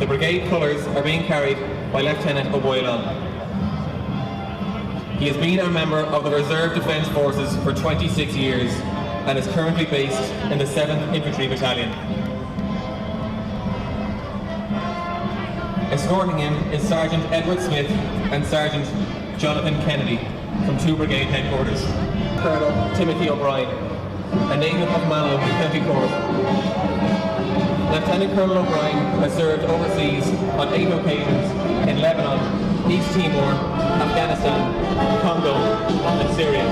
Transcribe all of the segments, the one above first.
The brigade colours are being carried by Lieutenant O'Boyle. He has been a member of the Reserve Defence Forces for 26 years and is currently based in the 7th Infantry Battalion. Escorting him is Sergeant Edward Smith and Sergeant Jonathan Kennedy from 2 Brigade Headquarters. Colonel Timothy O'Brien, a native of Mallow, County Cork. Lieutenant Colonel O'Brien has served overseas on 8 occasions in Lebanon, East Timor, Afghanistan, Congo, and Syria.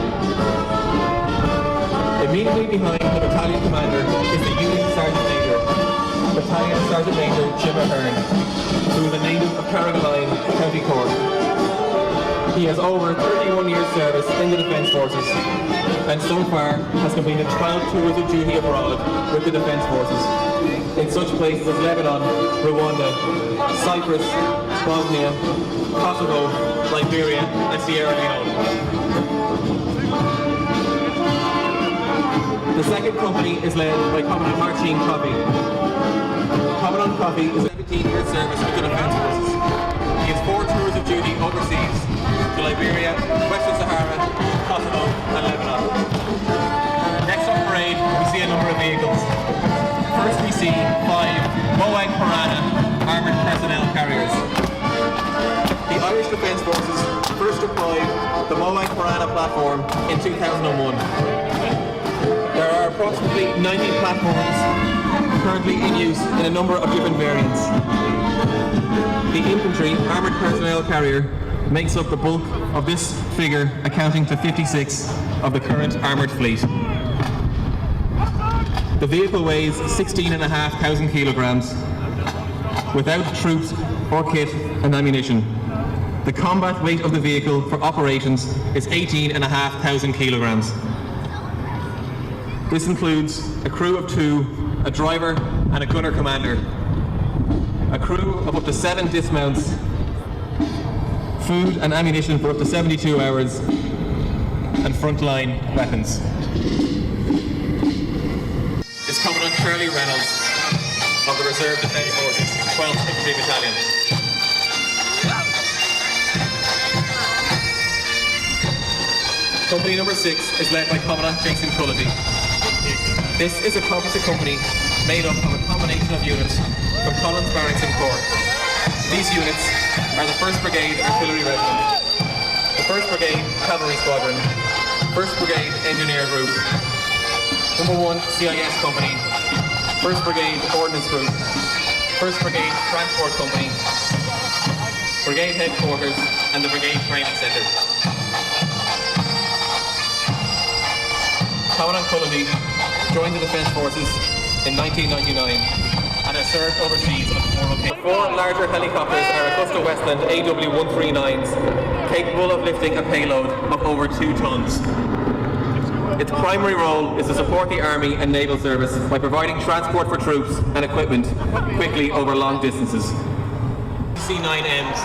Immediately behind the battalion commander is the Union Sergeant Major, Battalion Sergeant Major Jim Ahern, who is a native of Carrigaline, County Cork. He has over 31 years service in the Defence Forces and so far has completed 12 tours of duty abroad with the Defence Forces in such places as Lebanon, Rwanda, Cyprus, Bosnia, Kosovo, Liberia and Sierra Leone. The second company is led by Commandant Martin Coffey. Commandant Coffey is 17 years service with the Defence Forces. He has 4 tours of duty overseas to Liberia, Western Sahara, Kosovo and Lebanon. Next on parade we see a number of vehicles. First we see 5 Moag Piranha armoured personnel carriers. The Irish Defence Forces first deployed the Moag Piranha platform in 2001. There are approximately 90 platforms currently in use in a number of different variants. The Infantry Armoured Personnel Carrier makes up the bulk of this figure, accounting to 56 of the current armoured fleet. The vehicle weighs 16,500 kilograms without troops or kit and ammunition. The combat weight of the vehicle for operations is 18,500 kilograms. This includes a crew of 2, a driver and a gunner commander, a crew of up to 7 dismounts, food and ammunition for up to 72 hours, and frontline weapons. Is Commandant Charlie Reynolds of the Reserve Defence Forces, 12th Infantry Battalion. Company number 6 is led by Commandant Jason Cullity. This is a composite company made up of a combination of units from Collins Barracks in Cork. These units are the 1st Brigade Artillery Regiment, the 1st Brigade Cavalry Squadron, 1st Brigade Engineer Group, Number 1 CIS Company, 1st Brigade Ordnance Group, 1st Brigade Transport Company, Brigade Headquarters and the Brigade Training Centre. Commandant Cullity joined the Defence Forces in 1999 and has served overseas on 4 occasions. 4 larger helicopters are Augusta Westland AW139s, capable of lifting a payload of over 2 tons. Its primary role is to support the Army and Naval Service by providing transport for troops and equipment quickly over long distances. C9Ms.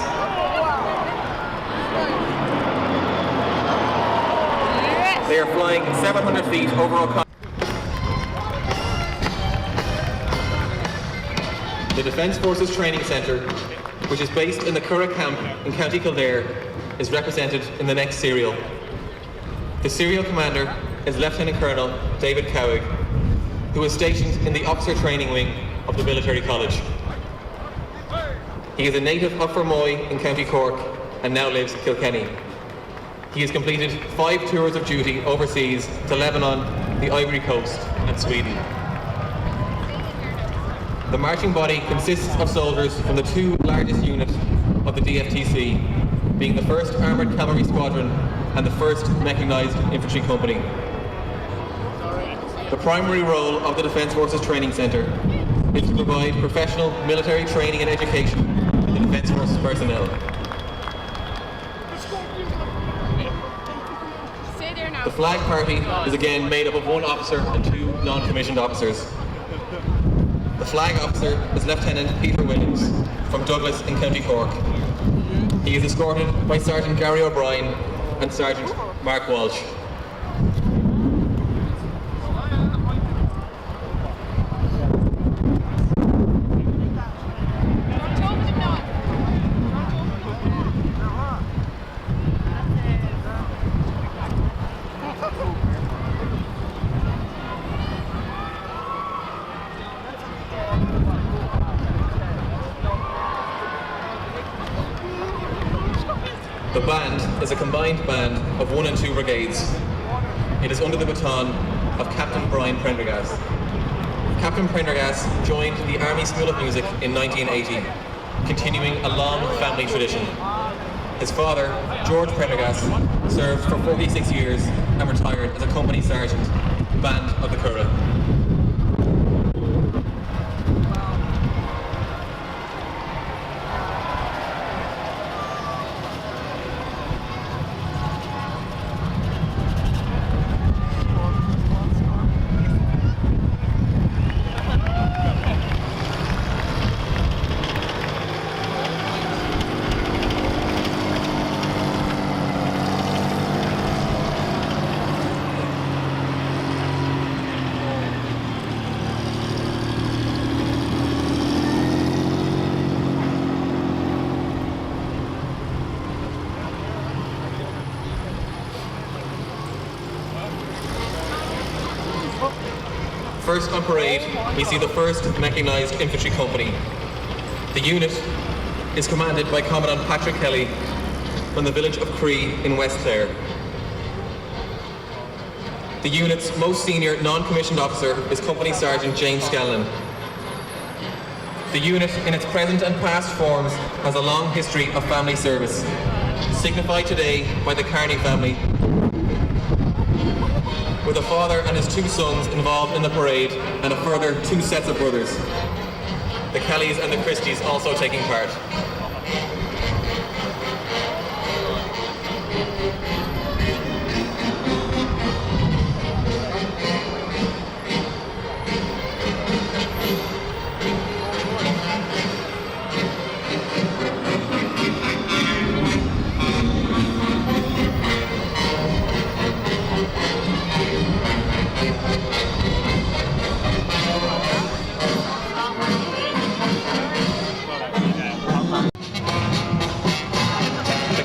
They are flying 700 feet over O'Connell. The Defence Forces Training Centre, which is based in the Curragh Camp in County Kildare, is represented in the next serial. The serial commander is Lieutenant Colonel David Cowig, who is stationed in the Officer Training Wing of the Military College. He is a native of Fermoy in County Cork and now lives in Kilkenny. He has completed 5 tours of duty overseas to Lebanon, the Ivory Coast and Sweden. The marching body consists of soldiers from the 2 largest units of the DFTC, being the 1st Armoured Cavalry Squadron and the 1st Mechanized Infantry Company. The primary role of the Defence Forces Training Centre is to provide professional military training and education to the Defence Forces personnel. The flag party is again made up of 1 officer and 2 non-commissioned officers. The flag officer is Lieutenant Peter Williams from Douglas in County Cork. He is escorted by Sergeant Gary O'Brien and Sergeant Mark Walsh. The band is a combined band of 1 and 2 brigades. It is under the baton of Captain Brian Prendergast. Captain Prendergast joined the Army School of Music in 1980, continuing a long family tradition. His father, George Prendergast, served for 46 years and retired as a company sergeant, Band of the Curragh. First on parade, we see the 1st Mechanized Infantry Company. The unit is commanded by Commandant Patrick Kelly from the village of Cree in West Clare. The unit's most senior non-commissioned officer is Company Sergeant James Scanlon. The unit, in its present and past forms, has a long history of family service, signified today by the Carney family, with a father and his 2 sons involved in the parade and a further 2 sets of brothers. The Kellys and the Christies also taking part.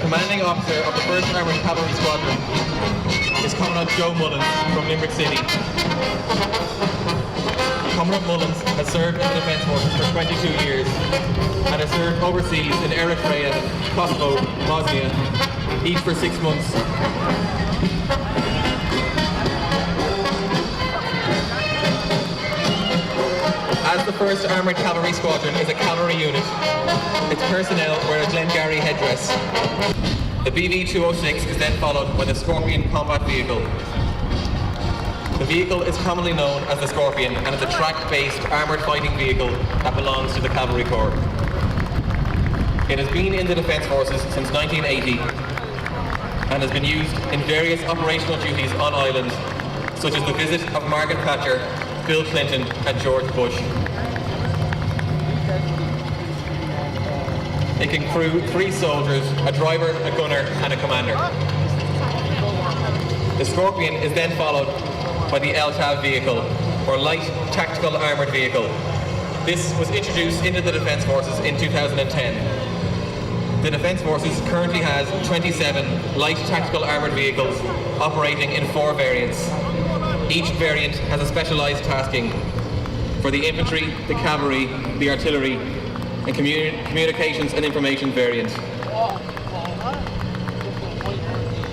Commanding officer of the 1st Armoured Cavalry Squadron is Commandant Joe Mullins from Limerick City. Commandant Mullins has served in the Defence Forces for 22 years and has served overseas in Eritrea, Kosovo, Bosnia, each for 6 months. As the 1st Armoured Cavalry Squadron is a cavalry unit, its personnel wear a Glengarry headdress. The BV-206 is then followed by the Scorpion combat vehicle. The vehicle is commonly known as the Scorpion and is a track-based armoured fighting vehicle that belongs to the Cavalry Corps. It has been in the Defence Forces since 1980 and has been used in various operational duties on island, such as the visit of Margaret Thatcher, Bill Clinton and George Bush. It can crew 3 soldiers, a driver, a gunner and a commander. The Scorpion is then followed by the LTAV vehicle, or Light Tactical Armoured Vehicle. This was introduced into the Defence Forces in 2010. The Defence Forces currently has 27 Light Tactical Armoured Vehicles operating in 4 variants. Each variant has a specialised tasking for the infantry, the cavalry, the artillery, and communications and information variant.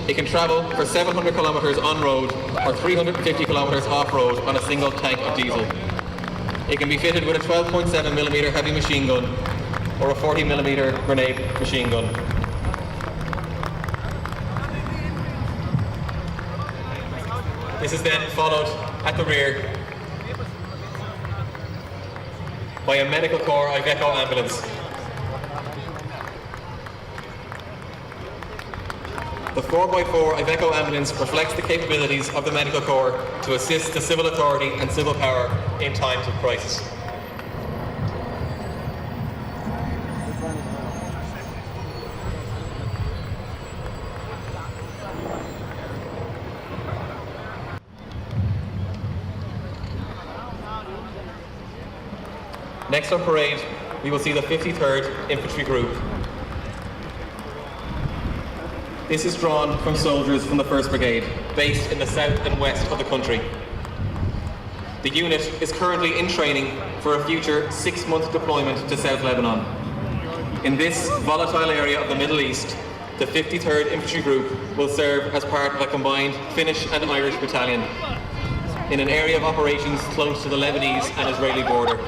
It can travel for 700 kilometres on road or 350 kilometres off road on a single tank of diesel. It can be fitted with a 12.7mm heavy machine gun or a 40mm grenade machine gun. This is then followed at the rear by a Medical Corps Iveco ambulance. The 4x4 Iveco ambulance reflects the capabilities of the Medical Corps to assist the civil authority and civil power in times of crisis. Next on parade, we will see the 53rd Infantry Group. This is drawn from soldiers from the 1st Brigade, based in the south and west of the country. The unit is currently in training for a future 6-month deployment to South Lebanon. In this volatile area of the Middle East, the 53rd Infantry Group will serve as part of a combined Finnish and Irish battalion in an area of operations close to the Lebanese and Israeli border.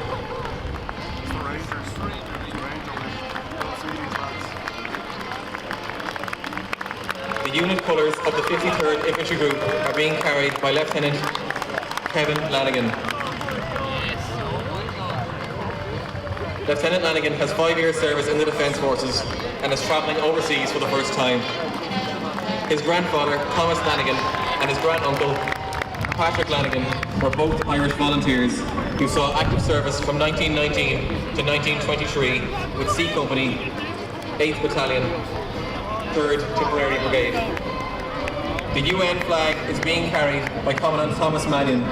The unit colours of the 53rd Infantry Group are being carried by Lieutenant Kevin Lanigan. Lieutenant Lanigan has 5 years service in the Defence Forces and is travelling overseas for the first time. His grandfather, Thomas Lanigan, and his granduncle, Patrick Lanigan, were both Irish volunteers who saw active service from 1919 to 1923 with C Company, 8th Battalion, 3rd Tipperary Brigade. The UN flag is being carried by Commandant Thomas Mannion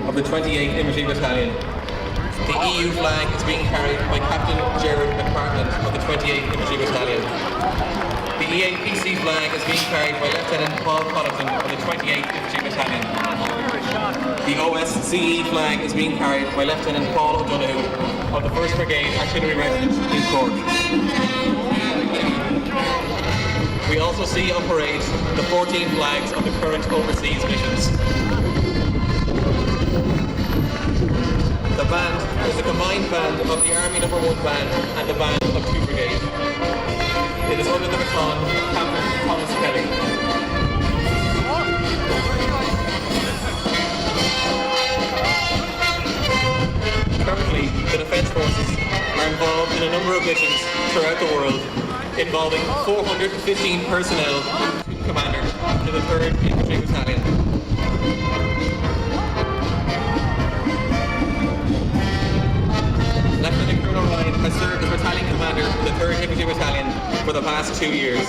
of the 28th Infantry Battalion. The EU flag is being carried by Captain Gerard McPartland of the 28th Infantry Battalion. The EAPC flag is being carried by Lieutenant Paul Connaughton of the 28th Infantry Battalion. The OSCE flag is being carried by Lieutenant Paul O'Donoghue of the 1st Brigade Artillery Regiment in Cork. We also see on parade the 14 flags of the current overseas missions. The band is a combined band of the Army No. 1 Band and the band of 2 Brigade. It is under the baton of Captain Thomas Kelly. Currently, the Defence Forces are involved in a number of missions throughout the world, involving 415 personnel, commander to the 3rd Infantry Battalion. Lieutenant Colonel Ryan has served as battalion commander for the 3rd Infantry Battalion for the past 2 years.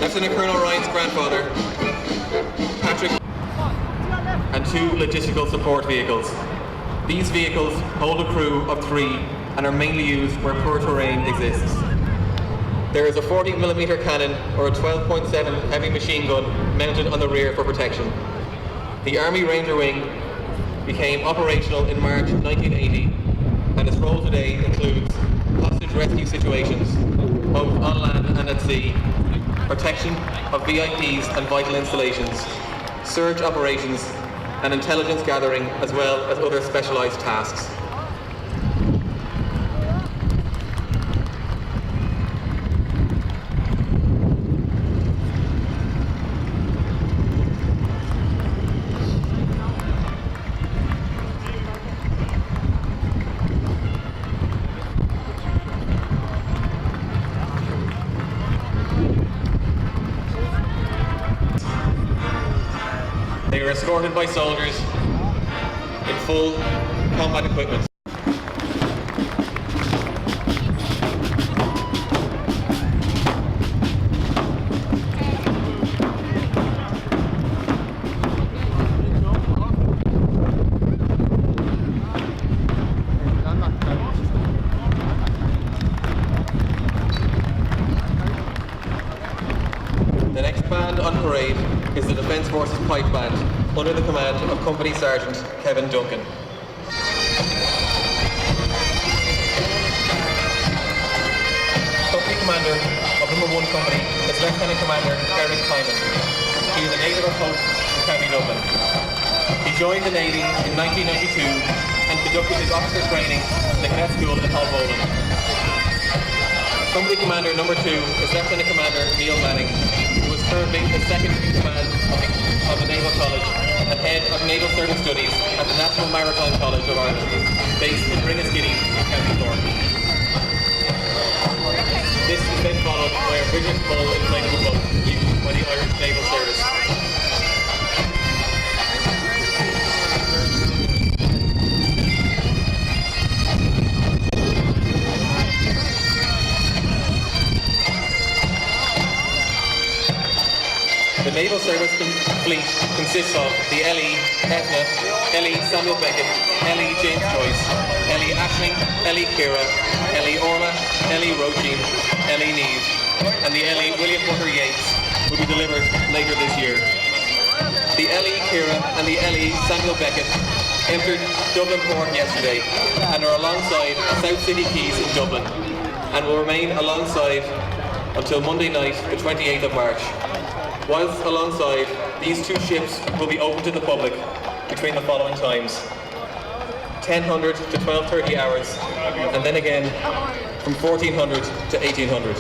Lieutenant Colonel Ryan's grandfather, Patrick, and 2 logistical support vehicles. These vehicles hold a crew of 3 and are mainly used where poor terrain exists. There is a 40mm cannon or a 12.7 heavy machine gun mounted on the rear for protection. The Army Ranger Wing became operational in March 1980, and its role today includes hostage rescue situations, both on land and at sea, protection of VIPs and vital installations, surge operations, and intelligence gathering, as well as other specialised tasks. They are escorted by soldiers in full combat equipment. The next band on parade is the Defence Forces Pipe Band, under the command of Company Sergeant Kevin Duncan. Company Commander of No. 1 Company is Lieutenant Commander Eric Hyman. He is a native of Hope in County Dublin. He joined the Navy in 1992 and conducted his officer training in the Cadet School in Hull, Poland. Company Commander No. 2 is Lieutenant Commander Neil Manning, who is currently the second in command of the Naval College and head of Naval Service Studies at the National Maritime College of Ireland, based in Ringaskiddy, County Cork. This is then followed by a brilliant full inflatable boat used by the Irish Naval Service. The Naval Service fleet consists of the LE Etna, LE Samuel Beckett, LE James Joyce, LE Ashling, LE Kira, LE Orma, LE Roisin, LE Neve, and the LE William Butler Yates will be delivered later this year. The LE Kira and the LE Samuel Beckett entered Dublin Port yesterday and are alongside South City Quays in Dublin, and will remain alongside until Monday night, the 28th of March. Whilst alongside, these two ships will be open to the public between the following times: 1000 to 12:30 hours, and then again from 1400 to 1800.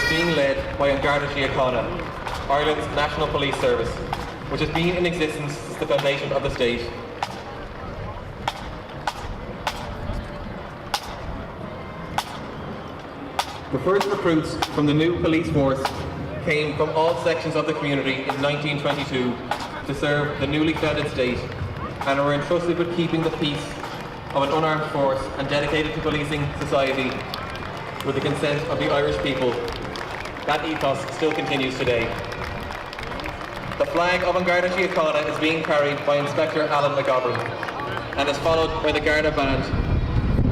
Being led by Garda Síochána, Ireland's National Police Service, which has been in existence since the foundation of the state. The first recruits from the new police force came from all sections of the community in 1922 to serve the newly founded state, and were entrusted with keeping the peace of an unarmed force and dedicated to policing society with the consent of the Irish people. That ethos still continues today. The flag of Garda Síochána is being carried by Inspector Alan McGovern and is followed by the Garda Band,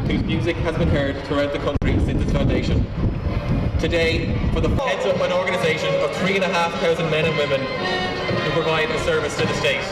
whose music has been heard throughout the country since its foundation. Today, for the heads up an organisation of 3,500 men and women who provide a service to the state.